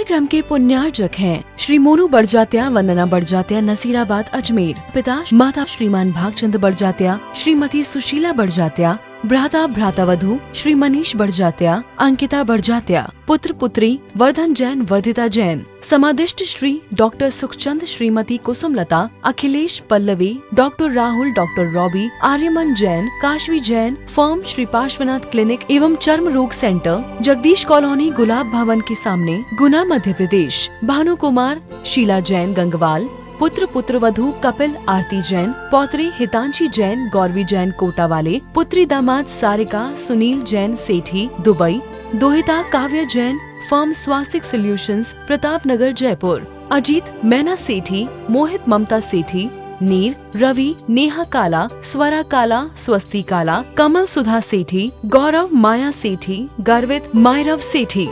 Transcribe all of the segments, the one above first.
कार्यक्रम के पुण्यार्जक हैं श्री मोनू बड़जात्या, वंदना बड़जात्या, नसीराबाद, अजमेर। पिता माता श्रीमान भागचंद बड़जात्या, श्रीमती सुशीला बड़जात्या, भ्राता भ्रातावधू श्री मनीष बड़जात्या, अंकिता बड़जात्या, पुत्र पुत्री वर्धन जैन, वर्धिता जैन। समादिष्ट Shri doctor Sukhchand, Shrimati Kusumlata, Akhilesh Pallavi, doctor Rahul, doctor Robbie, Aryaman Jain, Kashvi Jain, firm Shri Parshvanath clinic एवं चर्म रोग सेंटर, जगदीश कॉलोनी, गुलाब भवन के सामने, गुना, मध्य प्रदेश। भानु कुमार, शीला जैन, गंगवाल। पुत्र पुत्रवधू कपिल, आरती जैन, पौत्री हितांशी जैन, गौरवी जैन, कोटा वाले। पुत्री दामाद सारिका, सुनील जैन, सेठी, दुबई। दोहिता काव्या जैन, फर्म स्वास्तिक सोल्यूशंस, प्रताप नगर, जयपुर। अजीत मैना सेठी, मोहित ममता सेठी, नीर, रवि, नेहा काला, स्वरा काला, स्वस्ति काला, कमल सुधा सेठी, गौरव माया सेठी, गर्वित मायरव सेठी।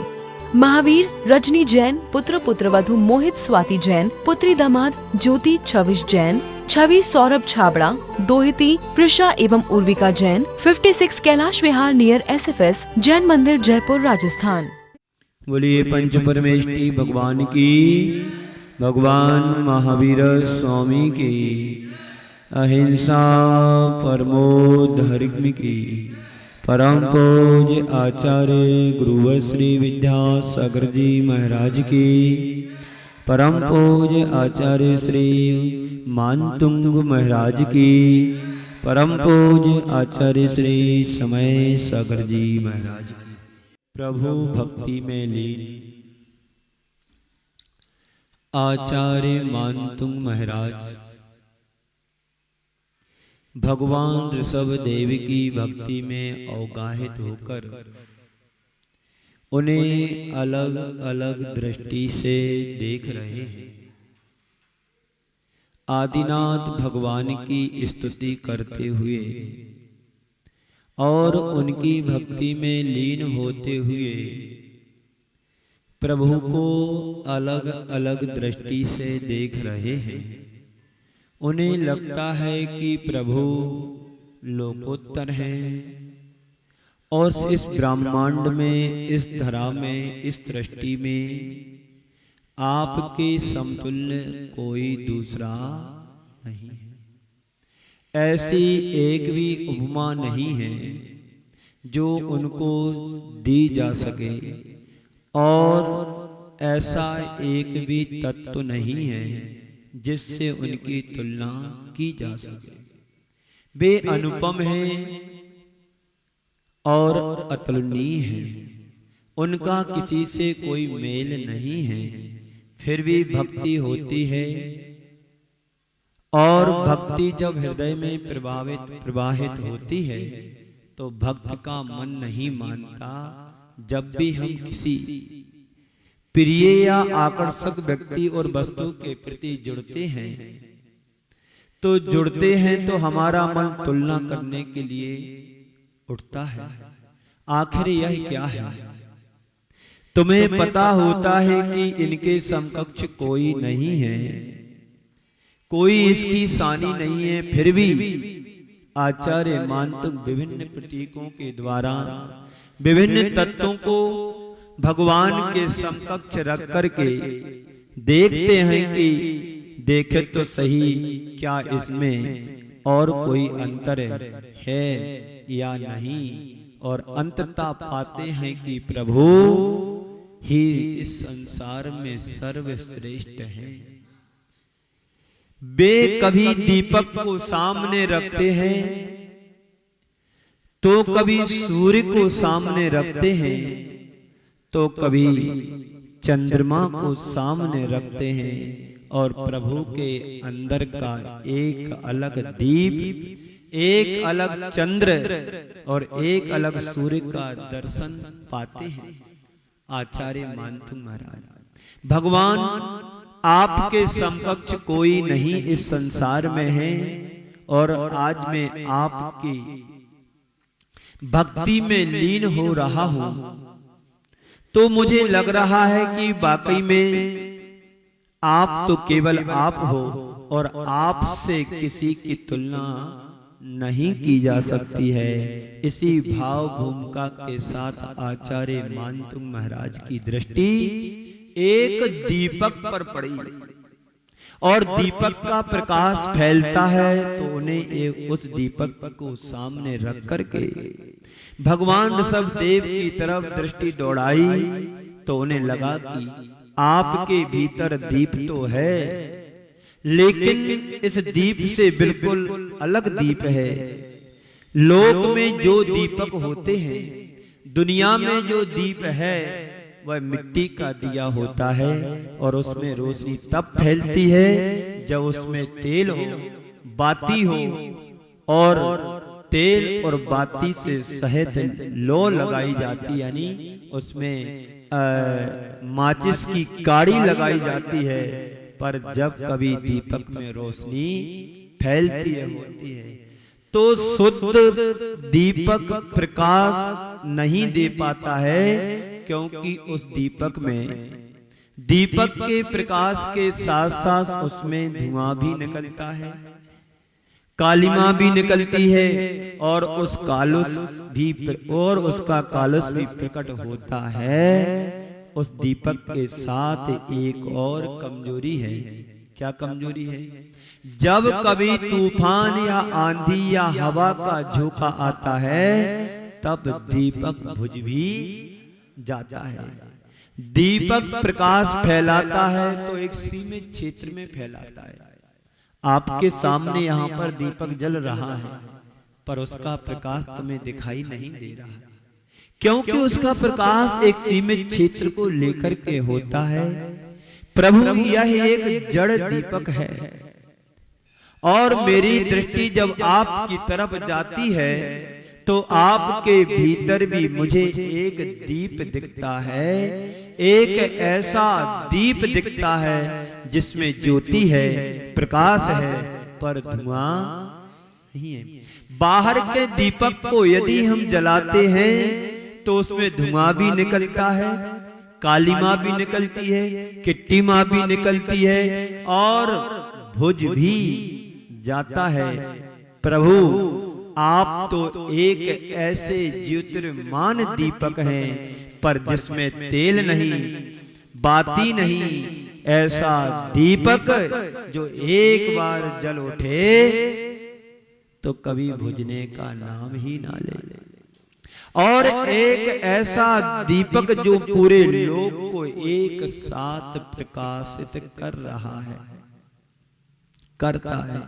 महावीर रजनी जैन, पुत्र पुत्रवधू मोहित स्वाति जैन, पुत्री दामाद ज्योति छविश जैन, छवि सौरभ छाबड़ा, दोहिती प्रिशा एवं उर्विका जैन, 56 कैलाश विहार नियर SFS, जैन मंदिर, जयपुर, राजस्थान। बोलिए पंच परमेष्टि भगवान की, भगवान महावीर स्वामी की, अहिंसा परमो धर्म की, परम पूज्य आचार्य गुरु श्री विद्यासागर जी महाराज की, परम पूज्य आचार्य श्री मानतुंग महाराज की, परम पूज्य आचार्य श्री समय सागर जी महाराज की। प्रभु भक्ति में लीन आचार्य मानतुंग महाराज भगवान ऋषभ देव की भक्ति में अवगाहित होकर उन्हें अलग अलग दृष्टि से देख रहे हैं। आदिनाथ भगवान की स्तुति करते हुए और उनकी भक्ति में लीन होते हुए प्रभु को अलग अलग दृष्टि से देख रहे हैं। उन्हें लगता है कि प्रभु लोकोत्तर हैं और इस ब्रह्मांड में, इस धरा में, इस सृष्टि में आपके समतुल्य कोई दूसरा नहीं है। ऐसी एक भी उपमा नहीं है जो उनको दी जा सके और ऐसा एक भी तत्व नहीं है जिससे उनकी तुलना की जा सके। वे अनुपम हैं और अतुलनीय हैं, उनका किसी से कोई मेल नहीं है। फिर भी भक्ति होती है और भक्ति जब हृदय में प्रवाहित होती है तो भक्त का मन नहीं मानता। जब भी हम किसी प्रिय या आकर्षक व्यक्ति और वस्तु के प्रति जुड़ते हैं तो हमारा मन तुलना करने के लिए उठता है। आखिर यह क्या है? तुम्हें पता होता है कि इनके समकक्ष कोई नहीं है, कोई इसकी सानी नहीं है। फिर भी आचार्य मानतुंग विभिन्न प्रतीकों के द्वारा विभिन्न तत्वों को भगवान के समकक्ष रख करके देखते हैं कि देखे तो सही क्या इसमें और कोई अंतर है या नहीं, और अंततः पाते हैं कि प्रभु ही इस संसार में सर्वश्रेष्ठ है। वे कभी दीपक को सामने रखते हैं तो कभी सूर्य को सामने रखते हैं तो कभी चंद्रमा को सामने रखते हैं, और प्रभु के अंदर का एक अलग दीप, एक अलग चंद्र और एक अलग सूर्य का दर्शन पाते हैं। आचार्य मानतुंग महाराज, भगवान आपके समकक्ष कोई नहीं इस संसार में है, और आज मैं आपकी भक्ति में लीन हो रहा हूं तो मुझे लग रहा है कि वाकई में आप तो केवल आप हो और आपसे किसी की तुलना नहीं की जा सकती है। इसी भाव भूमिका के साथ आचार्य मानतुंग महाराज की दृष्टि एक दीपक पर पड़ी और दीपक का प्रकाश फैलता है, तो उन्हें उस दीपक को सामने रख करके भगवान ऋषभदेव की तरफ दृष्टि दौड़ाई, तो उन्हें लगा कि आपके भीतर दीप तो है, लेकिन इस दीप से बिल्कुल अलग दीप है। लोक में जो दीपक होते हैं, दुनिया में जो दीप है वह मिट्टी का दिया होता है और उसमें रोशनी तब फैलती है जब उसमें तेल हो, बाती हो, और तेल और बाती से सहित लौ लगाई जाती, यानी उसमें माचिस की काड़ी लगाई जाती है। पर जब कभी दीपक में रोशनी फैलती है, होती है, तो शुद्ध दीपक प्रकाश नहीं दे पाता है, क्योंकि उस दीपक में दीपक के प्रकाश के साथ साथ उसमें धुआं भी निकलता है, कालिमा भी निकलती है, और उस कालुस भी और उसका कालुस भी प्रकट होता है। उस दीपक के साथ एक और कमजोरी है। क्या कमजोरी है? जब कभी तूफान या आंधी या हवा का झोंका आता है, तब दीपक बुझ भी जाता है। दीपक प्रकाश फैलाता है तो एक सीमित क्षेत्र में फैलाता है। आपके सामने यहाँ पर दीपक जल रहा है, पर उसका प्रकाश तुम्हें दिखाई नहीं दे रहा, क्योंकि उसका प्रकाश एक सीमित क्षेत्र को लेकर के होता है। प्रभु यह एक जड़ दीपक है, और मेरी दृष्टि जब आपकी तरफ जाती है तो आपके भीतर भी मुझे एक दीप दिखता है, एक ऐसा दीप दिखता है जिसमें ज्योति है, प्रकाश है, पर धुआं नहीं है। बाहर के दीपक को यदि हम जलाते हैं तो उसमें धुआं भी निकलता है, कालिमा भी निकलती है, किट्टीमा भी निकलती है, और बुझ भी जाता है। प्रभु आप तो एक ऐसे ज्योतिर्मान दीपक हैं, पर जिसमें तेल नहीं, बाती नहीं, ऐसा दीपक जो एक बार जल उठे तो कभी बुझने का नाम ही ना ले, और एक ऐसा दीपक जो पूरे लोक को एक साथ प्रकाशित कर रहा है, करता है।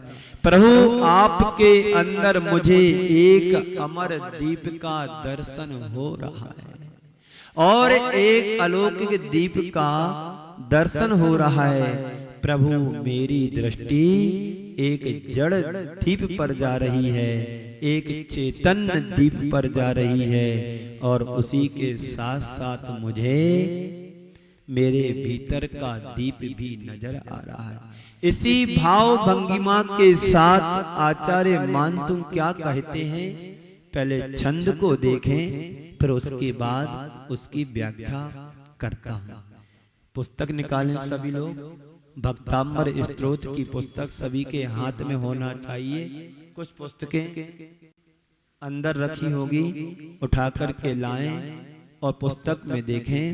प्रभु आपके अंदर मुझे एक अमर दीप का दर्शन हो रहा है, और एक अलौकिक दीप का दर्शन हो रहा है। प्रभु मेरी दृष्टि एक जड़ दीप पर जा रही है, एक चेतन दीप पर जा रही है, और उसी के साथ साथ मुझे मेरे भीतर का दीप भी नजर आ रहा है। इसी भाव भंगिमा के साथ आचार्य मानतुम क्या कहते हैं, पहले छंद को देखें, फिर उसके बाद उसकी व्याख्या करता हूं। पुस्तक निकालें सभी लोग। भक्तांबर स्तोत्र की पुस्तक सभी के हाथ में होना चाहिए। कुछ पुस्तकें अंदर रखी होगी, उठा करके लाएं और पुस्तक में देखें।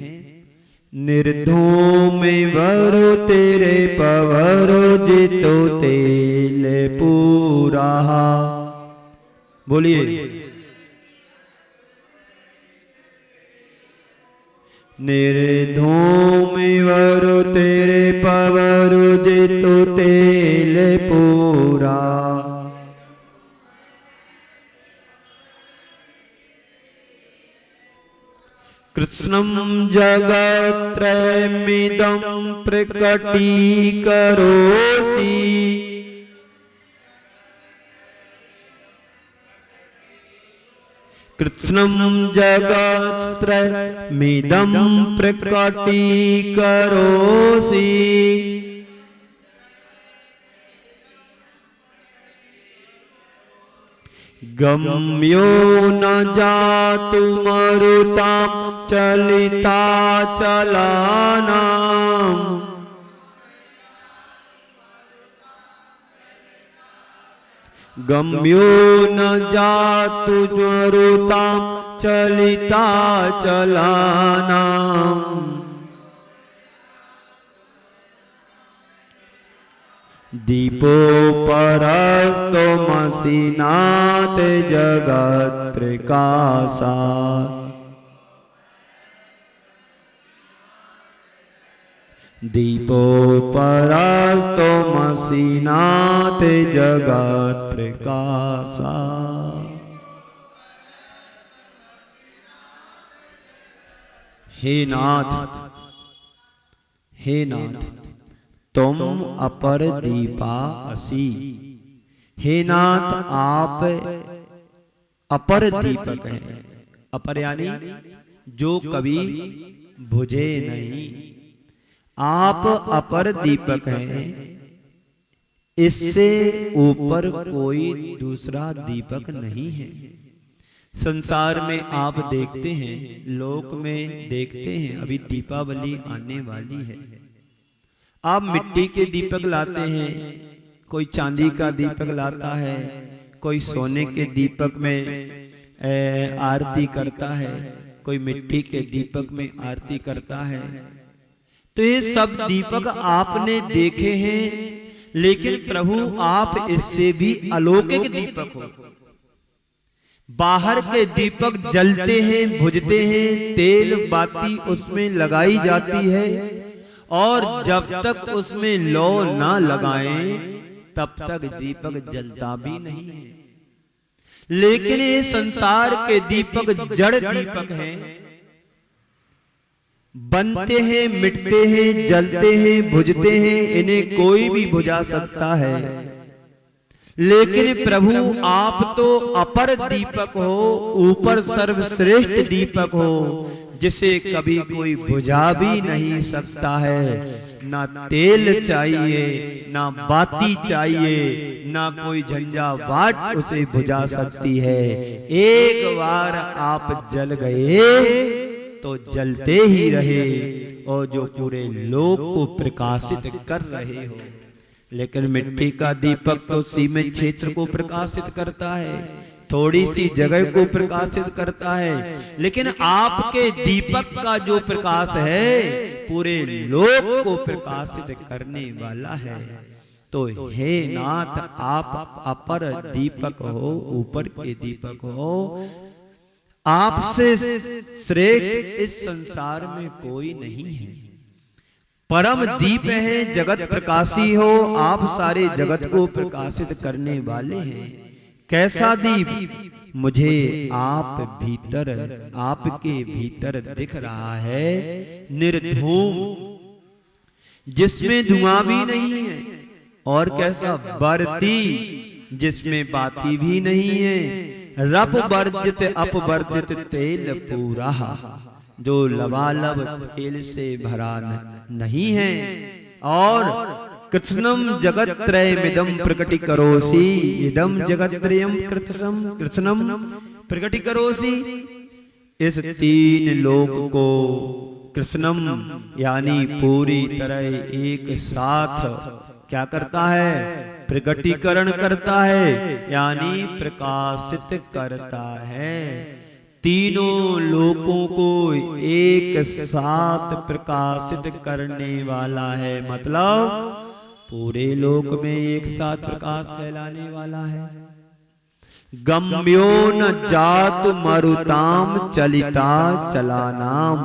निर्धूम वरु तेरे पवरो जितो तेल पूरा। बोलिए। निर्धूम वरु तेरे पवरो जितो तेल पूरा। कृष्णं जगत्त्रयमिदं प्रकटीकरोषि। कृष्णं जगत्त्रयमिदं प्रकटीकरोषि। गम्यो न जातु मरुतां चलिता चलानां। गम्यो न जातु मरुतां चलिता चलानां। दीपो परस्तोमसि नाथ जगत प्रकाशा। दीपो परस्तोमसि नाथ जगत प्रकाशा। हे नाथ, हे नाथ, तुम अपर दीपा असी। हे नाथ, आप अपर दीपक हैं। अपर यानी जो कभी बुझे नहीं। आप अपर दीपक हैं, इससे ऊपर कोई दूसरा दीपक नहीं है। संसार में आप देखते हैं, लोक में देखते हैं, अभी दीपावली आने वाली है। आप मिट्टी के दीपक लाते हैं, कोई चांदी का दीपक लाता है, कोई सोने के दीपक में आरती करता है, कोई मिट्टी के दीपक में आरती करता है। तो ये सब दीपक आपने देखे हैं, लेकिन प्रभु आप इससे भी अलौकिक दीपक हो। बाहर के दीपक जलते हैं, बुझते हैं, तेल बाती उसमें लगाई जाती है, और जब तक उसमें लौ ना लगाएं तब तक दीपक जलता भी नहीं है। लेकिन ये संसार के दीपक जड़ दीपक हैं, बनते हैं, मिटते हैं, जलते हैं, बुझते हैं, इन्हें कोई भी बुझा सकता है। लेकिन प्रभु आप तो अपर दीपक हो, ऊपर सर्वश्रेष्ठ दीपक हो, जिसे कभी कोई बुझा भी नहीं सकता है। ना तेल चाहिए, ना बाती चाहिए, ना कोई झंझावात उसे बुझा सकती है। एक बार आप जल गए तो जलते ही रहे, और जो पूरे लोक को प्रकाशित कर रहे हो। लेकिन मिट्टी का दीपक तो सीमित क्षेत्र को प्रकाशित करता है, थोड़ी सी जगह को प्रकाशित करता है। लेकिन आपके दीपक का जो प्रकाश है पूरे लोक को प्रकाशित करने वाला है। तो हे नाथ, आप अपर दीपक हो, ऊपर के दीपक हो। आपसे श्रेष्ठ इस संसार में कोई नहीं है। परम दीप है, जगत प्रकाशी हो, आप सारे जगत को प्रकाशित करने वाले हैं। कैसा दीप? मुझे आप भीतर, आपके भीतर दिख रहा है निर्धूम, जिसमें धुआं भी नहीं है। और कैसा? बरती, जिसमें बाती भी नहीं है। रप वर्जित अपवर्जित तेल पूरा, जो लबालब तेल से भरा नहीं है। और कृत्स्नम जगत्त्रयमिदं प्रकटीकरोषि, इदं जगत्त्रयं कृत्स्नम प्रकटीकरोषि। इस तीन लोक को कृत्स्नम यानी पूरी तरह एक साथ क्या करता है? प्रकटीकरण करता है, यानी प्रकाशित करता है। तीनों लोकों को एक साथ प्रकाशित करने वाला है। मतलब पूरे लोक में एक साथ प्रकाश फैलाने वाला है। गम्यो न जात मरुताम चलिता चलानाम।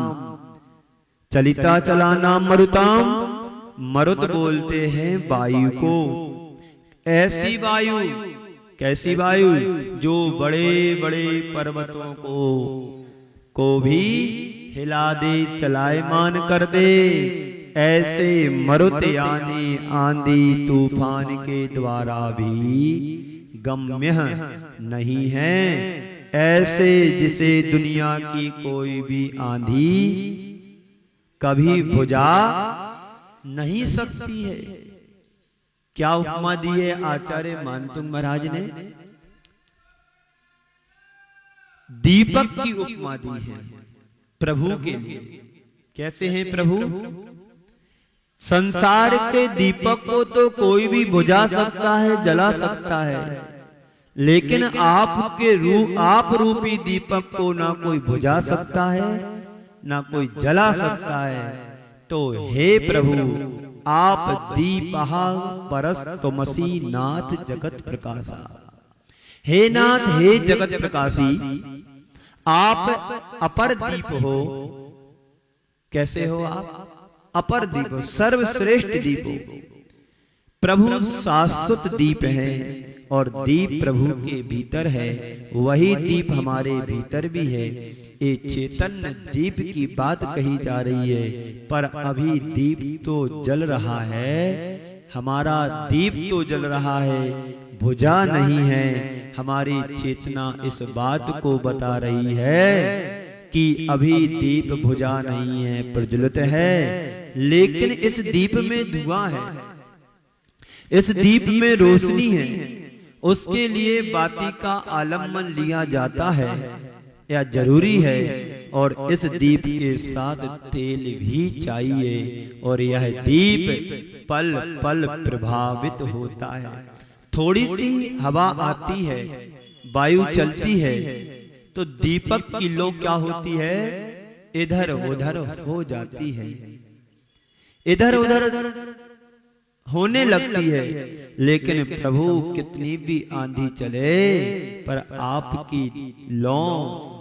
चलिता चलानाम मरुताम, मरुत बोलते हैं वायु को। ऐसी वायु, कैसी वायु? जो बड़े बड़े पर्वतों को भी हिला दे, चलायमान कर दे। ऐसे मरुत यानी आंधी तूफान के द्वारा भी गम्य नहीं है। ऐसे जिसे दुनिया की कोई भी आंधी कभी बुझा नहीं सकती है। क्या उपमा दी है आचार्य मानतुंग महाराज ने? दीपक की उपमा दी है प्रभु के लिए। कैसे हैं प्रभु? संसार के दीपक को तो कोई भी बुझा सकता है, जला सकता है, लेकिन आप रूपी दीपक को ना कोई बुझा सकता है, ना कोई जला सकता है। तो हे प्रभु, आप दीपः परस्तमसि नाथ जगत प्रकाशा। हे नाथ, हे जगत प्रकाशी, आप अपर दीप हो। कैसे हो आप? अपर दीप हो, सर्वश्रेष्ठ दीप हो। प्रभु शाश्वत दीप है और दीप प्रभु के भीतर है, वही दीप हमारे भीतर भी है। ये चैतन्य दीप की बात कही जा रही है, पर अभी दीप तो जल रहा है, हमारा दीप तो जल रहा है, बुझा नहीं है। हमारी चेतना इस बात को बता रही है कि अभी दीप बुझा नहीं है, प्रज्वलित है, लेकिन इस दीप में धुआं है, इस दीप में रोशनी है। उसके लिए बाती का आलम्बन लिया जाता है या जरूरी है, और इस दीप के साथ तेल भी चाहिए, और यह दीप पल पल प्रभावित होता है। थोड़ी सी हवा आती है, वायु चलती है, तो दीपक की लो क्या होती है? इधर उधर हो जाती है, इधर उधर होने लगती है। लेकिन प्रभु कितनी भी आंधी चले, पर आपकी लौ,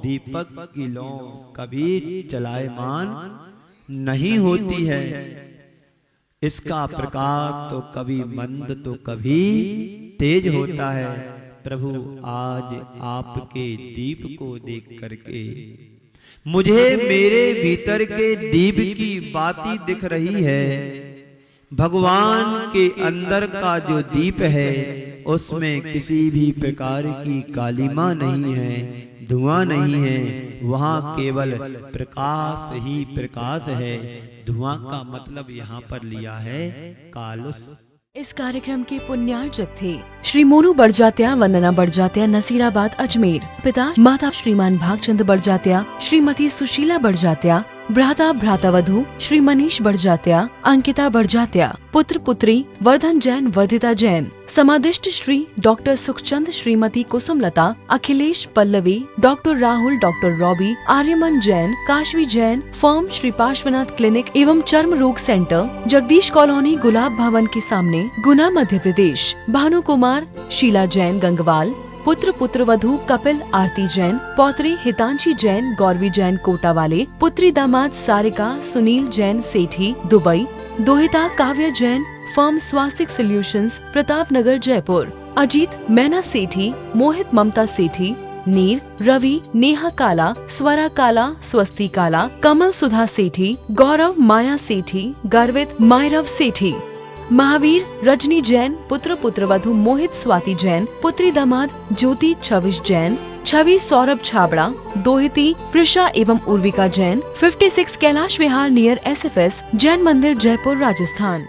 दीपक की लौ कभी चलायमान नहीं होती है। इसका प्रकाश तो कभी मंद तो कभी तेज होता है। प्रभु आज आपके दीप को देख करके मुझे मेरे भीतर के दीप की बाती दिख रही है। भगवान के अंदर का जो दीप है उसमें किसी भी प्रकार की कालिमा नहीं है, धुआं नहीं है, वहां केवल प्रकाश ही प्रकाश है। धुआं का मतलब यहाँ पर लिया है कालुस। इस कार्यक्रम के पुण्यार्जक थे श्री मोनू बड़जात्या, वंदना बड़जात्या, नसीराबाद, अजमेर। पिता माता श्रीमान भागचंद बड़जात्या, श्रीमती सुशीला बड़जात्या, भ्राता भ्रातावधू श्री मनीष बड़जात्या, अंकिता बड़जात्या, पुत्र पुत्री वर्धन जैन, वर्धिता जैन। समादिष्ट Shri doctor Sukhchand, Shrimati Kusumlata, Akhilesh, Pallavi, doctor Rahul, doctor Robbie, Aryaman Jain, Kashvi Jain. Firm Shri Parshvanath clinic एवं चर्म रोग सेंटर, जगदीश कॉलोनी, गुलाब भवन के सामने, गुना, मध्य प्रदेश। भानु कुमार, शीला जैन, गंगवाल। पुत्र पुत्रवधू कपिल, आरती जैन, पौत्री हितांशी जैन, गौरवी जैन, कोटा वाले। पुत्री दामाद सारिका, सुनील जैन, सेठी, दुबई। दोहिता काव्या जैन, फर्म स्वास्तिक सॉल्यूशंस, प्रताप नगर, जयपुर। अजीत, मैना सेठी, मोहित, ममता सेठी। नीर, रवि, नेहा काला, स्वरा काला, स्वस्ति काला, कमल, सुधा सेठी, गौरव, माया सेठी, गर्वित, मायरव सेठी। महावीर, रजनी जैन, पुत्र पुत्रवधू मोहित, स्वाति जैन, पुत्री दामाद ज्योति, छविश जैन, छवि, सौरभ छाबड़ा। दोहिती प्रिशा एवं उर्विका जैन, 56 कैलाश विहार नियर SFS, जैन मंदिर, जयपुर, राजस्थान।